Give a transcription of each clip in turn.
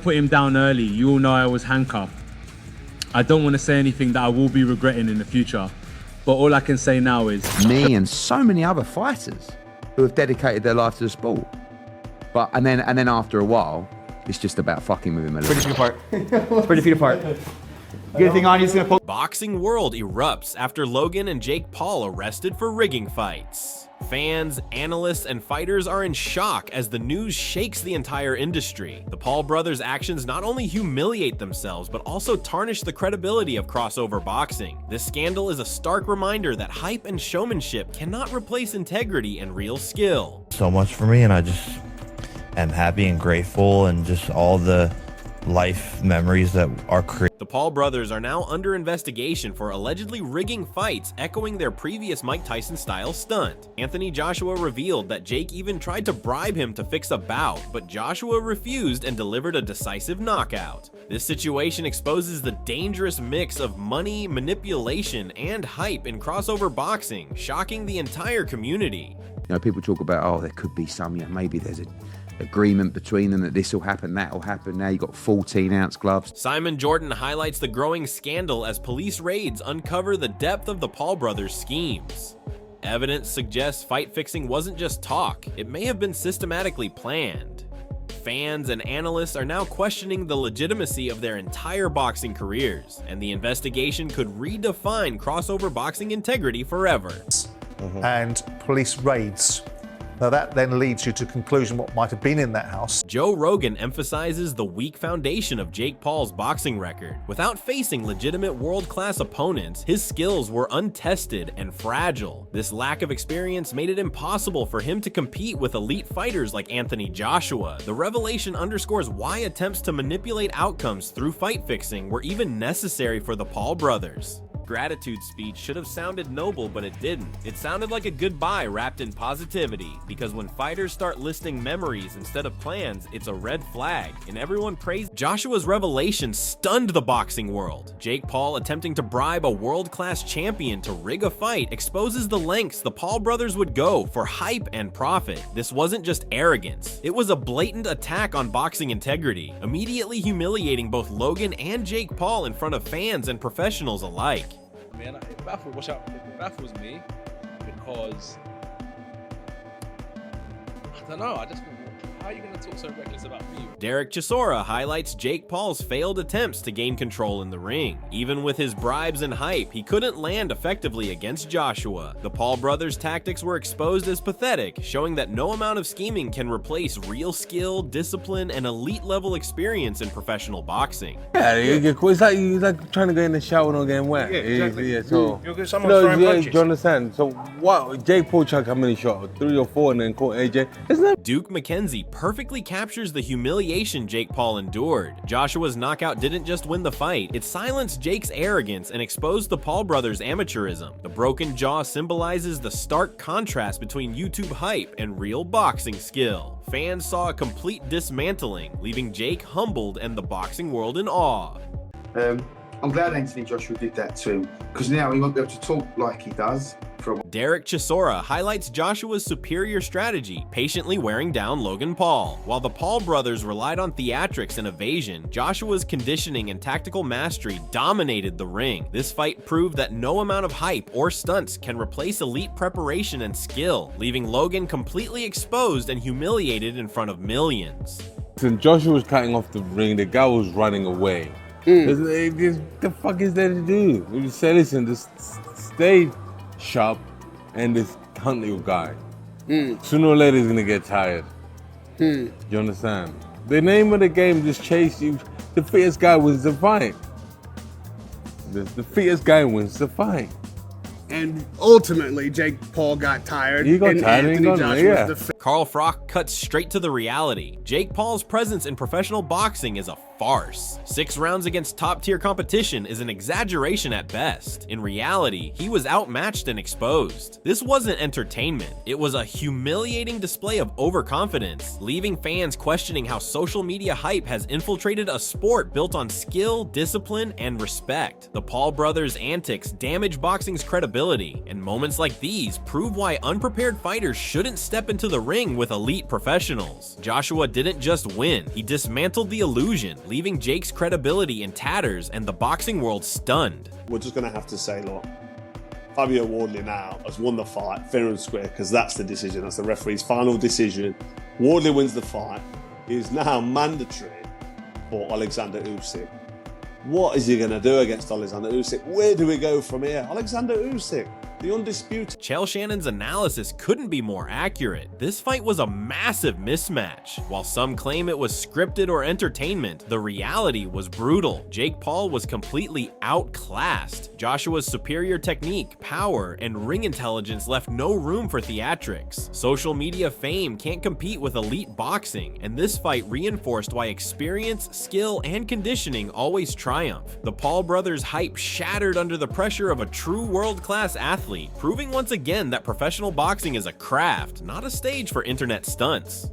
Put him down early. You all know I was handcuffed. I don't want to say anything that I will be regretting in the future, but all I can say now is me and so many other fighters who have dedicated their life to the sport. But and then after a while, it's just about fucking with him a little. Pretty feet apart. Pretty feet apart. Get anything on? You're just gonna pull. Boxing world erupts after Logan and Jake Paul arrested for rigging fights. Fans, analysts, and fighters are in shock as the news shakes the entire industry. The Paul brothers' actions not only humiliate themselves, but also tarnish the credibility of crossover boxing. This scandal is a stark reminder that hype and showmanship cannot replace integrity and real skill. So much for me, and I just am happy and grateful, and just all the life memories that are created. The Paul brothers are now under investigation for allegedly rigging fights, echoing their previous Mike Tyson-style stunt. Anthony Joshua revealed that Jake even tried to bribe him to fix a bout, but Joshua refused and delivered a decisive knockout. This situation exposes the dangerous mix of money, manipulation, and hype in crossover boxing, shocking the entire community. You know, people talk about, oh, there could be some, you know, maybe there's an agreement between them that this will happen, that will happen. Now you've got 14-ounce gloves. Simon Jordan highlights the growing scandal as police raids uncover the depth of the Paul brothers' schemes. Evidence suggests fight fixing wasn't just talk, it may have been systematically planned. Fans and analysts are now questioning the legitimacy of their entire boxing careers, and the investigation could redefine crossover boxing integrity forever. And police raids. Now that then leads you to conclusion what might have been in that house. Joe Rogan emphasizes the weak foundation of Jake Paul's boxing record. Without facing legitimate world-class opponents, his skills were untested and fragile. This lack of experience made it impossible for him to compete with elite fighters like Anthony Joshua. The revelation underscores why attempts to manipulate outcomes through fight fixing were even necessary for the Paul brothers. Gratitude speech should have sounded noble, but it didn't. It sounded like a goodbye wrapped in positivity, because when fighters start listing memories instead of plans, it's a red flag, and everyone praised. Joshua's revelation stunned the boxing world. Jake Paul attempting to bribe a world-class champion to rig a fight exposes the lengths the Paul brothers would go for hype and profit. This wasn't just arrogance. It was a blatant attack on boxing integrity, immediately humiliating both Logan and Jake Paul in front of fans and professionals alike. Man, it baffles me because I don't know. I just think, how are you going to talk so reckless about me? Derek Chisora highlights Jake Paul's failed attempts to gain control in the ring. Even with his bribes and hype, he couldn't land effectively against Joshua. The Paul brothers' tactics were exposed as pathetic, showing that no amount of scheming can replace real skill, discipline, and elite-level experience in professional boxing. Yeah, it's like trying to get in the shower and not getting wet. Yeah, exactly. Yeah, so You'll get someone throwing punches. Do you understand? So what? Jake Paul chucked how many shots? 3 or 4, and then caught AJ. Isn't that? Duke McKenzie perfectly captures the humiliation Jake Paul endured. Joshua's knockout didn't just win the fight, it silenced Jake's arrogance and exposed the Paul brothers' amateurism. The broken jaw symbolizes the stark contrast between YouTube hype and real boxing skill. Fans saw a complete dismantling, leaving Jake humbled and the boxing world in awe. I'm glad Anthony Joshua did that to him, because now he won't be able to talk like he does. Derek Chisora highlights Joshua's superior strategy, patiently wearing down Logan Paul. While the Paul brothers relied on theatrics and evasion, Joshua's conditioning and tactical mastery dominated the ring. This fight proved that no amount of hype or stunts can replace elite preparation and skill, leaving Logan completely exposed and humiliated in front of millions. When Joshua was cutting off the ring, the guy was running away. The fuck is there to do? We just say, listen, just stay sharp, and this cunt little guy. Sooner or later, he's gonna get tired. You understand? The name of the game, just chase you. The fittest guy wins the fight. The fittest guy wins the fight. And ultimately, Jake Paul got tired. He got tired and he got Carl Froch cuts straight to the reality. Jake Paul's presence in professional boxing is a farce. 6 rounds against top-tier competition is an exaggeration at best. In reality, he was outmatched and exposed. This wasn't entertainment. It was a humiliating display of overconfidence, leaving fans questioning how social media hype has infiltrated a sport built on skill, discipline, and respect. The Paul brothers' antics damage boxing's credibility credibility, and moments like these prove why unprepared fighters shouldn't step into the ring with elite professionals. Joshua didn't just win, he dismantled the illusion, leaving Jake's credibility in tatters and the boxing world stunned. We're just going to have to say, look, Fabio Wardley now has won the fight fair and square, because that's the decision, that's the referee's final decision. Wardley wins the fight. He is now mandatory for Alexander Usyk. What is he going to do against Alexander Usyk? Where do we go from here? Alexander Usyk, the undisputed. Chael Shannon's analysis couldn't be more accurate. This fight was a massive mismatch. While some claim it was scripted or entertainment, the reality was brutal. Jake Paul was completely outclassed. Joshua's superior technique, power, and ring intelligence left no room for theatrics. Social media fame can't compete with elite boxing, and this fight reinforced why experience, skill, and conditioning always triumph. The Paul brothers' hype shattered under the pressure of a true world-class athlete, proving once again that professional boxing is a craft, not a stage for internet stunts.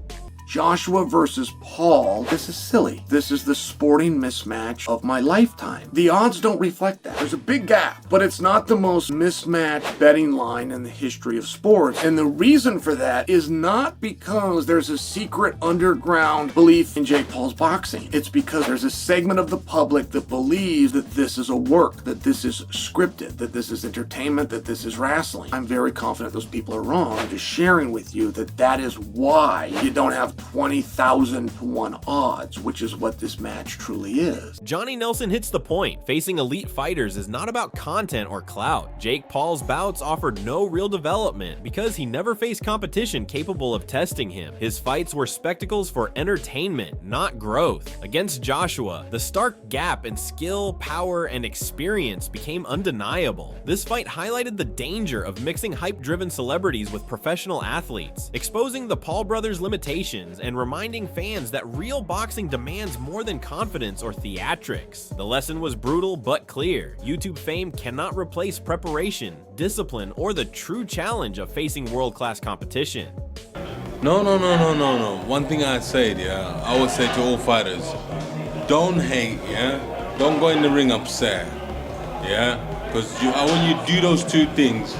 Joshua versus Paul, this is silly. This is the sporting mismatch of my lifetime. The odds don't reflect that. There's a big gap, but it's not the most mismatched betting line in the history of sports. And the reason for that is not because there's a secret underground belief in Jake Paul's boxing. It's because there's a segment of the public that believes that this is a work, that this is scripted, that this is entertainment, that this is wrestling. I'm very confident those people are wrong. I'm just sharing with you that that is why you don't have 20,000 to 1 odds, which is what this match truly is. Johnny Nelson hits the point. Facing elite fighters is not about content or clout. Jake Paul's bouts offered no real development because he never faced competition capable of testing him. His fights were spectacles for entertainment, not growth. Against Joshua, the stark gap in skill, power, and experience became undeniable. This fight highlighted the danger of mixing hype-driven celebrities with professional athletes, exposing the Paul brothers' limitations and reminding fans that real boxing demands more than confidence or theatrics. The lesson was brutal but clear. YouTube fame cannot replace preparation, discipline, or the true challenge of facing world-class competition. No. One thing I said, yeah, I would say to all fighters, don't hate, yeah? Don't go in the ring upset, yeah? Because when you do those two things,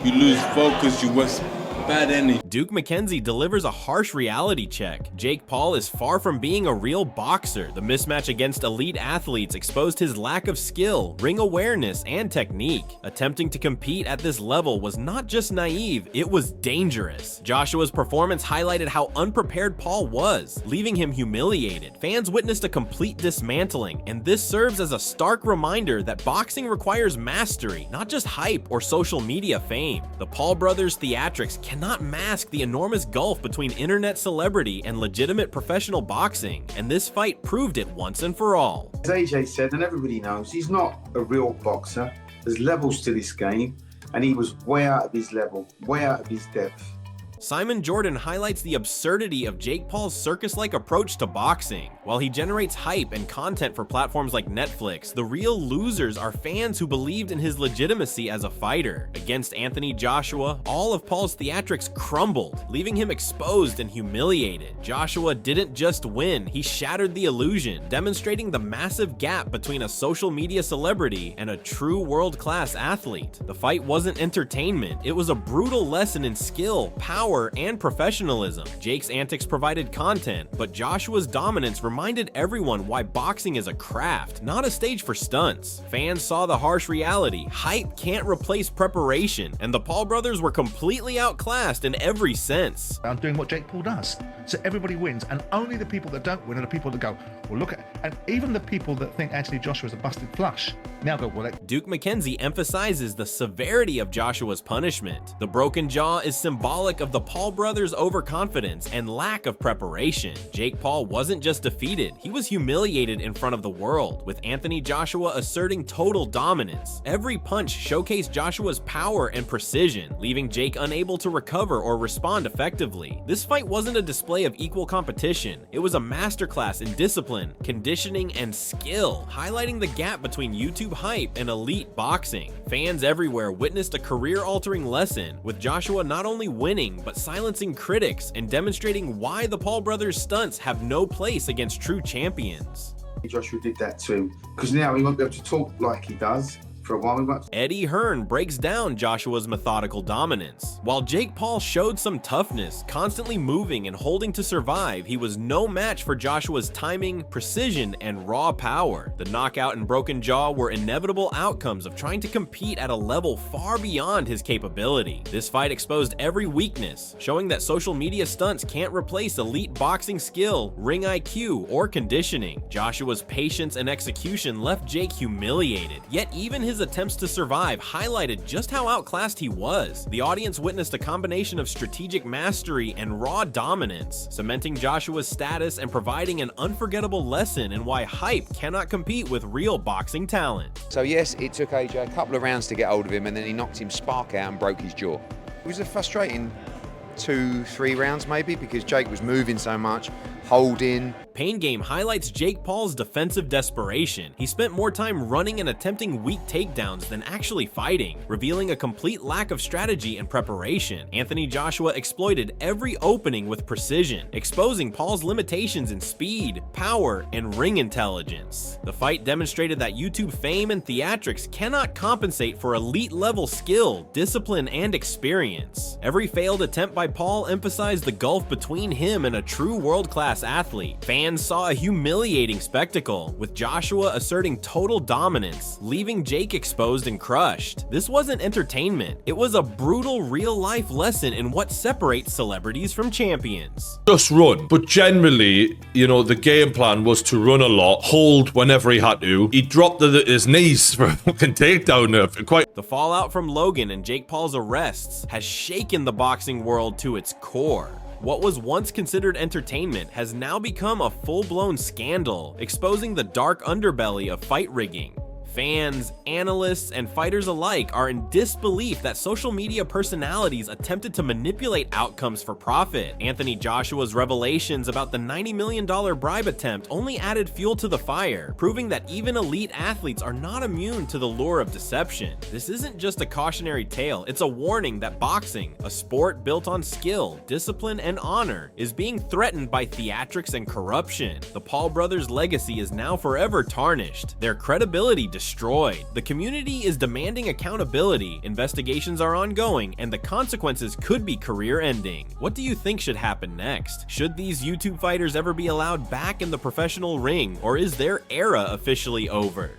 you lose focus, you waste bad energy. Duke McKenzie delivers a harsh reality check. Jake Paul is far from being a real boxer. The mismatch against elite athletes exposed his lack of skill, ring awareness, and technique. Attempting to compete at this level was not just naive, it was dangerous. Joshua's performance highlighted how unprepared Paul was, leaving him humiliated. Fans witnessed a complete dismantling, and this serves as a stark reminder that boxing requires mastery, not just hype or social media fame. The Paul brothers' theatrics cannot mask the enormous gulf between internet celebrity and legitimate professional boxing, and this fight proved it once and for all. As AJ said, and everybody knows, he's not a real boxer. There's levels to this game, and he was way out of his level, way out of his depth. Simon Jordan highlights the absurdity of Jake Paul's circus-like approach to boxing. While he generates hype and content for platforms like Netflix, the real losers are fans who believed in his legitimacy as a fighter. Against Anthony Joshua, all of Paul's theatrics crumbled, leaving him exposed and humiliated. Joshua didn't just win, he shattered the illusion, demonstrating the massive gap between a social media celebrity and a true world-class athlete. The fight wasn't entertainment, it was a brutal lesson in skill, power, and professionalism. Jake's antics provided content, but Joshua's dominance reminded everyone why boxing is a craft, not a stage for stunts. Fans saw the harsh reality. Hype can't replace preparation, and the Paul brothers were completely outclassed in every sense. I'm doing what Jake Paul does. So everybody wins, and only the people that don't win are the people that go, well, look at, and even the people that think Anthony Joshua's a busted flush now go, well, Duke McKenzie emphasizes the severity of Joshua's punishment. The broken jaw is symbolic of the Paul brothers' overconfidence and lack of preparation. Jake Paul wasn't just defeated, he was humiliated in front of the world, with Anthony Joshua asserting total dominance. Every punch showcased Joshua's power and precision, leaving Jake unable to recover or respond effectively. This fight wasn't a display of equal competition, it was a masterclass in discipline, conditioning, and skill, highlighting the gap between YouTube hype and elite boxing. Fans everywhere witnessed a career-altering lesson, with Joshua not only winning, but silencing critics and demonstrating why the Paul brothers' stunts have no place against true champions. Joshua did that to him, because now he won't be able to talk like he does. for a while. We went. Eddie Hearn breaks down Joshua's methodical dominance. While Jake Paul showed some toughness, constantly moving and holding to survive, he was no match for Joshua's timing, precision, and raw power. The knockout and broken jaw were inevitable outcomes of trying to compete at a level far beyond his capability. This fight exposed every weakness, showing that social media stunts can't replace elite boxing skill, ring IQ, or conditioning. Joshua's patience and execution left Jake humiliated, yet even his attempts to survive highlighted just how outclassed he was. The audience witnessed a combination of strategic mastery and raw dominance, cementing Joshua's status and providing an unforgettable lesson in why hype cannot compete with real boxing talent. So yes, it took AJ a couple of rounds to get hold of him, and then he knocked him spark out and broke his jaw. It was a frustrating 2-3 rounds maybe, because Jake was moving so much, holding. Pain Game highlights Jake Paul's defensive desperation. He spent more time running and attempting weak takedowns than actually fighting, revealing a complete lack of strategy and preparation. Anthony Joshua exploited every opening with precision, exposing Paul's limitations in speed, power, and ring intelligence. The fight demonstrated that YouTube fame and theatrics cannot compensate for elite-level skill, discipline, and experience. Every failed attempt by Paul emphasized the gulf between him and a true world-class athlete. Fans saw a humiliating spectacle, with Joshua asserting total dominance, leaving Jake exposed and crushed. This wasn't entertainment, it was a brutal real-life lesson in what separates celebrities from champions. Just run, but generally, you know, the game plan was to run a lot, hold whenever he had to. He dropped his knees for a fucking takedown there. The fallout from Logan and Jake Paul's arrests has shaken the boxing world to its core. What was once considered entertainment has now become a full-blown scandal, exposing the dark underbelly of fight rigging. Fans, analysts, and fighters alike are in disbelief that social media personalities attempted to manipulate outcomes for profit. Anthony Joshua's revelations about the $90 million bribe attempt only added fuel to the fire, proving that even elite athletes are not immune to the lure of deception. This isn't just a cautionary tale, it's a warning that boxing, a sport built on skill, discipline, and honor, is being threatened by theatrics and corruption. The Paul brothers' legacy is now forever tarnished, their credibility destroyed. The community is demanding accountability, investigations are ongoing, and the consequences could be career-ending. What do you think should happen next? Should these YouTube fighters ever be allowed back in the professional ring, or is their era officially over?